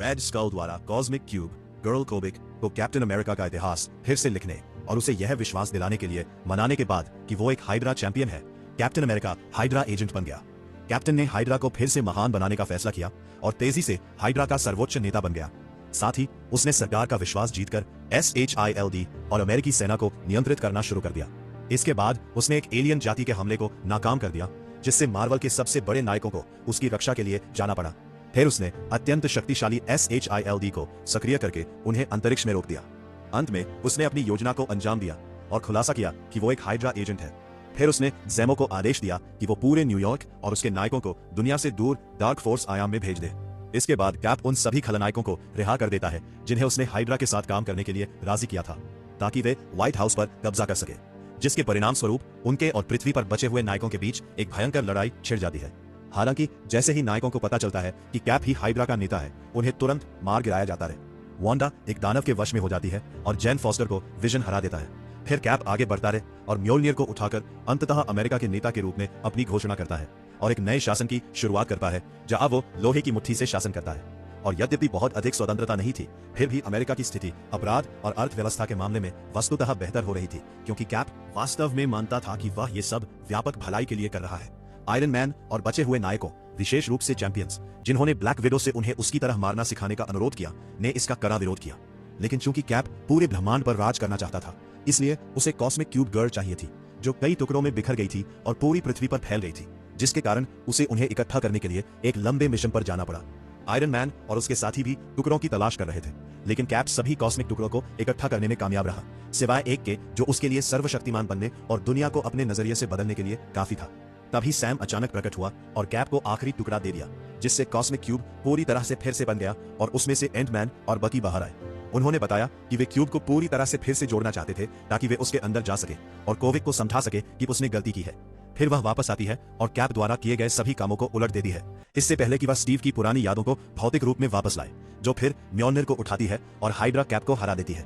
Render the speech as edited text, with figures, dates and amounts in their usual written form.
Red school द्वारा cosmic cube girl कोबिक को captain America का इतिहास फिर से लिखने और उसे यह विश्वास दिलाने के लिए मनाने के बाद कि वो एक हाइड्रा चैंपियन है, कैप्टन अमेरिका हाइड्रा एजेंट बन गया। कैप्टन ने हाइड्रा को फिर से महान बनाने का फैसला किया और तेजी से हाइड्रा का सर्वोच्च नेता बन गया। साथ ही उसने सरकार का विश्वास जीतकर SHIELD और अमेरिकी सेना को नियंत्रित करना शुरू कर दिया। इसके बाद उसने एक एलियन जाति के हमले को नाकाम कर दिया, जिससे मार्वल के सबसे बड़े नायकों को उसकी रक्षा के लिए जाना पड़ा। फिर उसने अत्यंत शक्तिशाली SHIELD को सक्रिय करके उन्हें अंतरिक्ष में रोक दिया। अंत में उसने अपनी योजना को अंजाम दिया और खुलासा किया कि वो एक हाइड्रा एजेंट है। फिर उसने ज़ेमो को आदेश दिया कि वो पूरे न्यूयॉर्क और उसके नायकों को दुनिया से दूर डार्क फोर्स आयाम में भेज दे। इसके बाद कैप उन सभी खलनायकों को रिहा कर देता है जिन्हें उसने हाइड्रा के साथ काम करने के लिए राजी किया था, ताकि वे व्हाइट हाउस पर कब्जा कर सके, जिसके परिणाम स्वरूप उनके और पृथ्वी पर बचे हुए नायकों के बीच एक भयंकर लड़ाई छिड़ जाती है। हालांकि जैसे ही नायकों को पता चलता है कि कैप ही हाइड्रा का नेता है, उन्हें तुरंत मार गिराया जाता है। वांडा एक दानव के वश में हो जाती है और जेन फॉस्टर को विजन हरा देता है। फिर कैप आगे बढ़ता रहे और म्योल्नियर को उठाकर अंततः अमेरिका के नेता के रूप में अपनी घोषणा करता है और एक नए शासन की शुरुआत करता है, जहां वो लोहे की मुट्ठी से शासन करता है। और यद्यपि बहुत अधिक स्वतंत्रता नहीं थी, फिर भी अमेरिका की स्थिति अपराध और अर्थव्यवस्था के मामले में वस्तुतः बेहतर हो रही थी, क्योंकि कैप वास्तव में मानता था कि वह ये सब व्यापक भलाई के लिए कर रहा है। आयरन मैन और बचे हुए नायकों, विशेष रूप से चैंपियंस जिन्होंने ब्लैक विडो से उन्हें उसकी तरह मारना सिखाने का अनुरोध किया, ने इसका कड़ा विरोध किया। लेकिन चूंकि कैप पूरे ब्रह्मांड पर राज करना चाहता था, इसलिए उसे कॉस्मिक क्यूब गर्ल चाहिए थी, जो कई टुकड़ों में बिखर गई थी और पूरी पृथ्वी पर फैल गई थी, जिसके कारण उसे उन्हें इकट्ठा करने के लिए एक लंबे मिशन पर जाना पड़ा। आयरन मैन और उसके साथी भी टुकड़ों की तलाश कर रहे थे, लेकिन कैप सभी कॉस्मिक टुकड़ों को इकट्ठा करने में कामयाब रहा, सिवाय एक के जो उसके लिए सर्वशक्तिमान बनने और दुनिया को अपने नजरिए से बदलने के लिए काफी था। तभी सैम अचानक प्रकट हुआ और कैप को आखिरी टुकड़ा दे दिया, जिससे कॉस्मिक क्यूब पूरी तरह से फिर से बन गया और उसमें से एंटमैन और बकी बाहर आए। उन्होंने बताया कि वे क्यूब को पूरी तरह से फिर से जोड़ना चाहते थे, ताकि वे उसके अंदर जा सके और कोविक को समझा सके कि उसने गलती की है। फिर वह वापस आती है और कैप द्वारा किए गए सभी कामों को उलट देती है, इससे पहले कि वह स्टीव की पुरानी यादों को भौतिक रूप में वापस लाए, जो फिर म्योल्नियर को उठाती है और हाइड्रा कैप को हरा देती है।